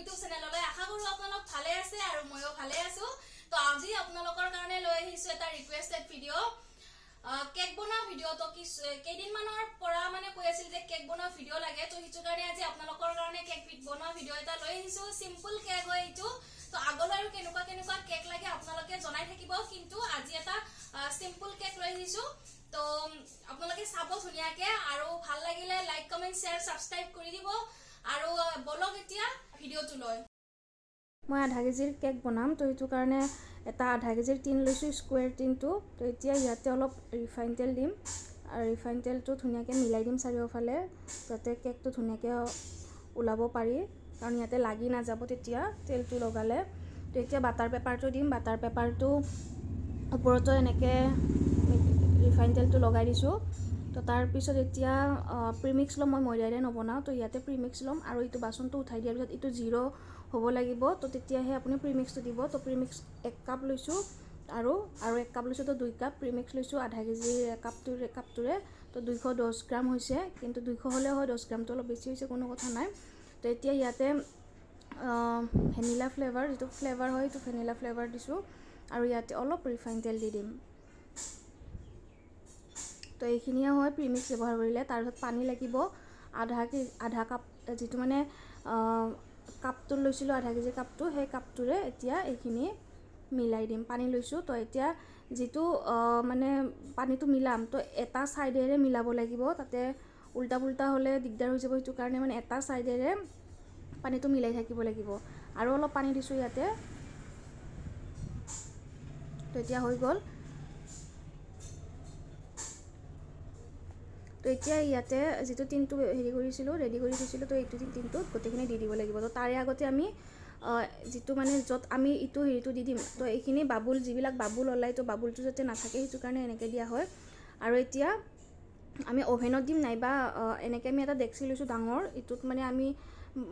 YouTube চেনেললৈ আশা কৰোঁ আপোনালোক ভালে আছে আৰু ময়ো ভালে আছো তো আজি আপোনালোকৰ কাৰণে লৈ আহিছো এটা ৰিকুৱেষ্টেড ভিডিঅ' কেক বনোৱা ভিডিঅ' তো কেইদিনমানৰ পৰা মানে কৈ আছিল যে কেক বনোৱা ভিডিঅ' লাগে তো সেইটো কাৰণে আজি আপোনালোকৰ কাৰণে কেক বনোৱা ভিডিঅ' এটা লৈ আহিছো সিম্পল কেক হয় এইটো তো আগলৈ আৰু কেনেকুৱা কেক লাগে আপোনালোকে জনাই থাকিব কিন্তু আজি এটা সিম্পল কেক লৈ আহিছো তো আপোনালোকে চাব ধুনিয়াকে আৰু ভাল লাগিলে লাইক কমেন্ট শেয়াৰ সাবস্ক্ৰাইব কৰি দিব আৰু বলক এতিয়া ভিডিঅ'টো লৈ মই আধা কেজিৰ কেক বনাম তো এইটো কাৰণে এটা আধা কেজিৰ টিন লৈছোঁ স্কুৱেৰ টিনটো তো এতিয়া ইয়াতে অলপ ৰিফাইন তেল দিম আৰু ৰিফাইন তেলটো ধুনীয়াকৈ মিলাই দিম চাৰিওফালে যাতে কেকটো ধুনীয়াকৈ ওলাব পাৰি কাৰণ ইয়াতে লাগি নাযাব তেতিয়া তেলটো লগালে তো এতিয়া বাটাৰ পেপাৰটো দিম বাটাৰ পেপাৰটো ওপৰতো এনেকৈ ৰিফাইন তেলটো লগাই দিছোঁ তো তাৰপিছত এতিয়া প্ৰিমিক্স ল'ম মই ময়দাৰে নবনাওঁ তো ইয়াতে প্ৰিমিক্স ল'ম আৰু এইটো বাচনটো উঠাই দিয়াৰ পিছত এইটো জিৰ' হ'ব লাগিব তো তেতিয়াহে আপুনি প্ৰিমিক্সটো দিব তো প্ৰিমিক্স 1 কাপ লৈছোঁ আৰু 1 কাপ লৈছোঁ তো 2 কাপ প্ৰিমিক্স লৈছোঁ আধা কেজিৰ কাপটোৰে তো 210 গ্ৰাম হৈছে কিন্তু 200 হ'লে হয় 10 গ্ৰামটো অলপ বেছি হৈছে কোনো কথা নাই তো এতিয়া ইয়াতে ভেনিলা ফ্লেভাৰ যিটো ফ্লেভাৰ হয় সেইটো ভেনিলা ফ্লেভাৰ দিছোঁ আৰু ইয়াতে অলপ ৰিফাইন তেল দি দিম তো এইখিনিয়ে হয় প্ৰিমিক্স ব্যৱহাৰ কৰিলে তাৰপিছত পানী লাগিব আধা কাপ যিটো মানে কাপটো লৈছিলোঁ আধা কেজি কাপটো সেই কাপটোৰে এতিয়া এইখিনি মিলাই দিম পানী লৈছোঁ তো এতিয়া যিটো মানে পানীটো মিলাম তো এটা সাইডেৰে মিলাব লাগিব তাতে উল্টা পুল্টা হ'লে দিগদাৰ হৈ যাব সেইটো কাৰণে মানে এটা সাইডেৰে পানীটো মিলাই থাকিব লাগিব আৰু অলপ পানী দিছোঁ ইয়াতে তো এতিয়া হৈ গ'ল তো এতিয়া ইয়াতে যিটো টিনটো ৰেডি কৰি থৈছিলোঁ তো এইটো টিনটোত গোটেইখিনি দি দিব লাগিব তো তাৰে আগতে আমি যিটো মানে য'ত আমি ইটো হেৰিটো দি দিম তো এইখিনি বাবুল যিবিলাক বাবুল ওলাই তো বাবুলটো যাতে নাথাকে সেইটো কাৰণে এনেকৈ দিয়া হয় আৰু এতিয়া আমি অভেনত দিম নাইবা এনেকৈ আমি এটা ডেক্সি লৈছোঁ ডাঙৰ এইটোত মানে আমি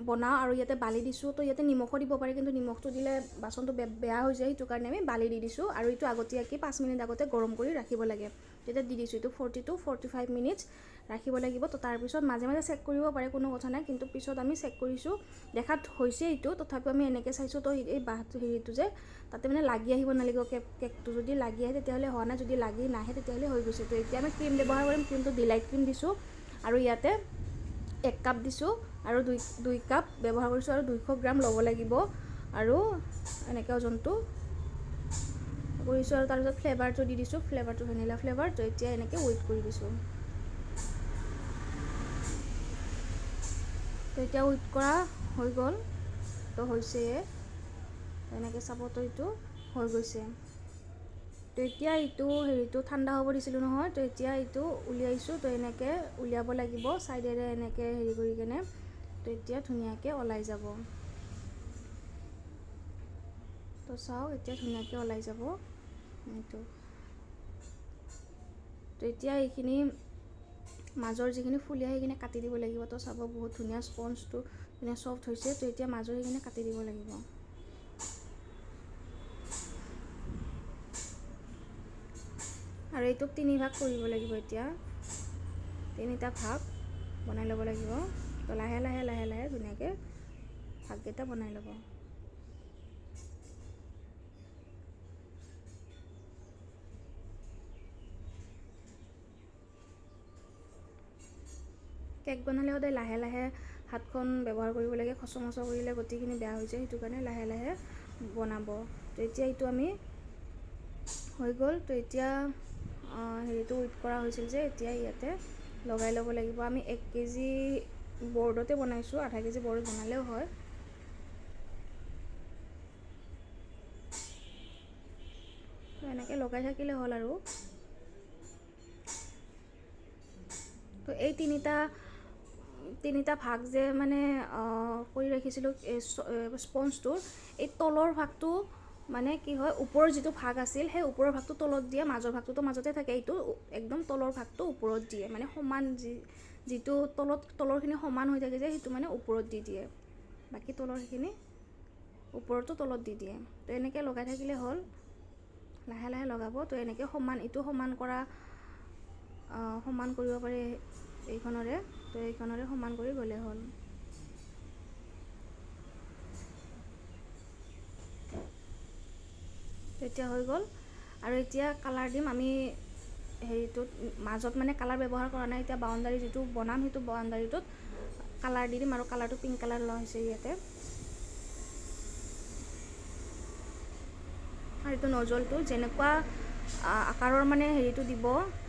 বনাওঁ আৰু ইয়াতে বালি দিছোঁ তো ইয়াতে নিমখো দিব পাৰি কিন্তু নিমখটো দিলে বাচনটো বেয়া হৈ যায় সেইটো কাৰণে আমি বালি দি দিছোঁ আৰু এইটো আগতীয়াকৈ 5 মিনিট আগতে গৰম কৰি ৰাখিব লাগে তেতিয়া দি দিছোঁ এইটো 40 to 45 মিনিটছ ৰাখিব লাগিব তো তাৰপিছত মাজে মাজে চেক কৰিব পাৰে কোনো কথা নাই কিন্তু পিছত আমি চেক কৰিছোঁ দেখাত হৈছে এইটো তথাপিও আমি এনেকৈ চাইছোঁ তো এই হেৰিটো যে তাতে মানে লাগি আহিব নালাগিব কেকটো যদি লাগি আহে তেতিয়াহ'লে হোৱা নাই যদি লাগি নাহে তেতিয়াহ'লে হৈ গৈছে তো এতিয়া আমি ক্ৰীম ব্যৱহাৰ কৰিম ক্ৰীমটো ডিলাইট ক্ৰীম দিছোঁ আৰু ইয়াতে 1 কাপ দিছোঁ আৰু 2 কাপ ব্যৱহাৰ কৰিছোঁ আৰু 200 গ্ৰাম ল'ব লাগিব আৰু এনেকৈ ওজনটো কৰিছোঁ আৰু তাৰপিছত ফ্লেভাৰটো দি দিছোঁ ফ্লেভাৰটো ভেনিলা ফ্লেভাৰ তো এতিয়া এনেকৈ ৱেইট কৰি দিছোঁ তো এতিয়া ৱেইট কৰা হৈ গ'ল তো হৈছে এনেকৈ চাব তো এইটো হৈ গৈছে তো এতিয়া এইটো হেৰিটো ঠাণ্ডা হ'ব দিছিলোঁ নহয় তো এতিয়া এইটো উলিয়াইছোঁ তো এনেকৈ উলিয়াব লাগিব চাইডেৰে এনেকৈ হেৰি কৰি কেনে তো এতিয়া ধুনীয়াকৈ ওলাই যাব তো চাওক এতিয়া ধুনীয়াকৈ ওলাই যাব এইটো তো এতিয়া এইখিনি মাজৰ যিখিনি ফুলীয়া সেইখিনি কাটি দিব লাগিব তো চাব বহুত ধুনীয়া স্পঞ্জটো ধুনীয়া ছফ্ট হৈছে তো এতিয়া মাজৰ সেইখিনি কাটি দিব লাগিব আৰু এইটোক 3 ভাগ কৰিব লাগিব এতিয়া 3টা ভাগ বনাই ল'ব লাগিব তো লাহে লাহে ধুনীয়াকৈ ভাগকেইটা বনাই ল'ব কেক বনালে সদায় লাহে লাহে হাতখন ব্যৱহাৰ কৰিব লাগে খচমচ কৰিলে গোটেইখিনি বেয়া হৈ যায় সেইটো কাৰণে লাহে লাহে বনাব তো এতিয়া এইটো আমি হৈ গ'ল তো এতিয়া হেৰিটো ৱেইট কৰা হৈছিল যে এতিয়া ইয়াতে লগাই ল'ব লাগিব আমি 1 কেজি বৰ্ডতে বনাইছোঁ আধা কেজি বৰ্ডত বনালেও হয় তো এনেকৈ লগাই থাকিলে হ'ল আৰু তো এই তিনিটা ভাগ যে মানে কৰি ৰাখিছিলোঁ স্পঞ্জটোৰ এই তলৰ ভাগটো মানে কি হয় ওপৰৰ যিটো ভাগ আছিল সেই ওপৰৰ ভাগটো তলত দিয়ে মাজৰ ভাগটোতো মাজতে থাকে এইটো একদম তলৰ ভাগটো ওপৰত দিয়ে মানে সমান যিটো তলৰখিনি সমান হৈ থাকে যে সেইটো মানে ওপৰত দি দিয়ে বাকী তলৰখিনি ওপৰতো তলত দি দিয়ে তো এনেকৈ লগাই থাকিলে হ'ল লাহে লাহে লগাব তো এনেকৈ এইটো সমান কৰিব পাৰি এইখনৰে তো এইখনৰে সমান কৰি গ'লে হ'ল এতিয়া হৈ গ'ল আৰু এতিয়া কালাৰ দিম আমি হেৰিটোত মাজত মানে কালাৰ ব্যৱহাৰ কৰা নাই এতিয়া বাউণ্ডাৰী যিটো বনাম সেইটো বাউণ্ডাৰীটোত কালাৰ দি দিম আৰু কালাৰটো পিংক কালাৰ লোৱা হৈছে ইয়াতে আৰু এইটো নজলটো যেনেকুৱা আকাৰৰ মানে হেৰিটো দিব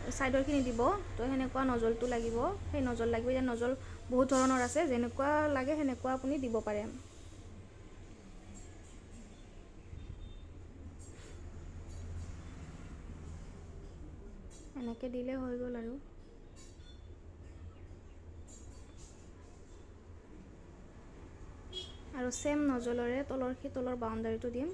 চাইডৰখিনি দিব তো সেনেকুৱা নজলটো লাগিব সেই নজল লাগিব এতিয়া নজল বহুত ধৰণৰ আছে যেনেকুৱা লাগে সেনেকুৱা আপুনি দিব পাৰে এনেকৈ দিলে হৈ গ'ল আৰু সেম নজলৰে তলৰ বাউণ্ডাৰীটো দিম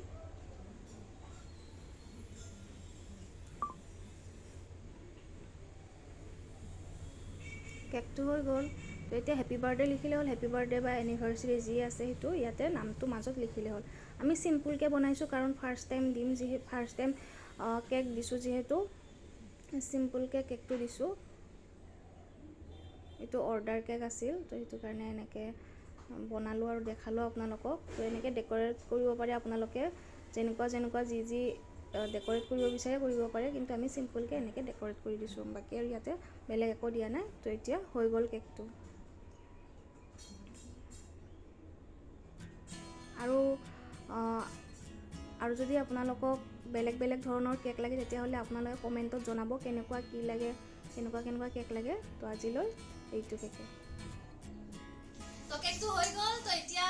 কেকটো হৈ গ'ল তো এতিয়া হেপী বাৰ্থডে লিখিলে হ'ল হেপী বাৰ্থডে বা এনিভাৰ্চাৰী যি আছে সেইটো ইয়াতে নামটো মাজত লিখিলে হ'ল আমি চিম্পুলকৈ বনাইছোঁ কাৰণ ফাৰ্ষ্ট টাইম দিম ফাৰ্ষ্ট টাইম কেক দিছোঁ যিহেতু চিম্পুলকৈ কেকটো দিছোঁ এইটো অৰ্ডাৰ কেক আছিল তো সেইটো কাৰণে এনেকৈ বনালোঁ আৰু দেখালোঁ আপোনালোকক তো এনেকৈ ডেক'ৰেট কৰিব পাৰে আপোনালোকে যেনেকুৱা যি ডেক'ৰেট কৰিব বিচাৰে কৰিব পাৰে কিন্তু আমি চিম্পুলকৈ এনেকৈ ডেক'ৰেট কৰি দিছোঁ বাকী আৰু ইয়াতে বেলেগ একো দিয়া নাই তো এতিয়া হৈ গ'ল কেকটো আৰু যদি আপোনালোকক বেলেগ ধৰণৰ কেক লাগে তেতিয়াহ'লে আপোনালোকে কমেণ্টত জনাব কেনেকুৱা কি লাগে কেনেকুৱা কেক লাগে তো আজিলৈ এইটো কেকে তো কেকটো হৈ গ'ল তো এতিয়া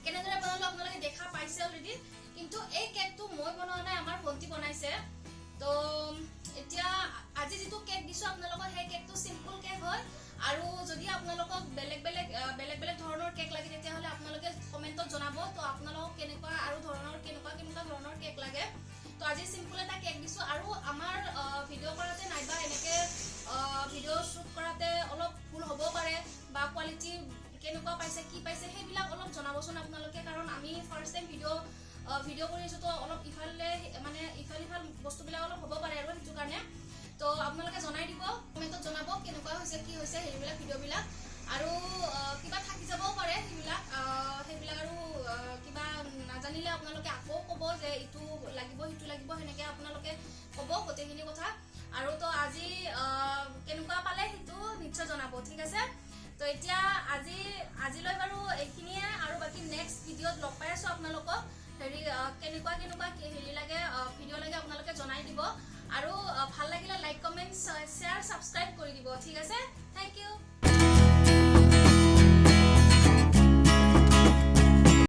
কেনেদৰে বনালো আপোনালোকে দেখা পাইছে অলৰেডি কিন্তু এই কেকটো মই বনোৱা নাই আমাৰ ভণ্টি বনাইছে তো এতিয়া আজি যিটো কেক দিছো আপোনালোকক সেই কেকটো সিম্পল কেক হয় আৰু যদি আপোনালোকক বেলেগ ধৰণৰ কেক লাগে তেতিয়াহ'লে আপোনালোকে কমেণ্টত জনাব তো আপোনালোকক কেনেকুৱা ধৰণৰ কেক লাগে তো আজি সিম্পল এটা কেক দিছো আৰু আমাৰ ভিডিঅ' কৰাতে নাইবা এনেকৈ ভিডিঅ' শ্বুট কৰাতে অলপ ভুল হ'ব পাৰে বা কোৱালিটি কেনেকুৱা পাইছে কি পাইছে সেইবিলাক অলপ জনাবচোন আপোনালোকে কাৰণ আমি ফাৰ্ষ্ট টাইম ভিডিঅ' কৰি আছোঁ তো অলপ ইফাল বস্তুবিলাক অলপ হ'ব পাৰে আৰু সেইটো কাৰণে তো আপোনালোকে জনাই দিব কমেণ্টত জনাব কেনেকুৱা হৈছে কি হৈছে সেইবিলাক ভিডিঅ'বিলাক আৰু কিবা থাকি যাবও পাৰে সেইবিলাক আৰু কিবা নাজানিলে আপোনালোকে আকৌ ক'ব যে ইটো লাগিব সিটো লাগিব সেনেকৈ আপোনালোকে ক'ব গোটেইখিনি কথা আৰু তো আজি কেনেকুৱা পালে সেইটো নিশ্চয় জনাব ঠিক আছে তো এতিয়া আজিলৈ বাৰু এইখিনিয়ে আৰু বাকী নেক্সট ভিডিঅ'ত লগ পাই আছোঁ আপোনালোকক কেনেকুৱা হেৰি লাগে ভিডিঅ' লাগে আপোনালোকে জনাই দিব আৰু ভাল লাগিলে লাইক কমেণ্ট শ্বেয়াৰ ছাবস্ক্ৰাইব কৰি দিব ঠিক আছে থেংক ইউ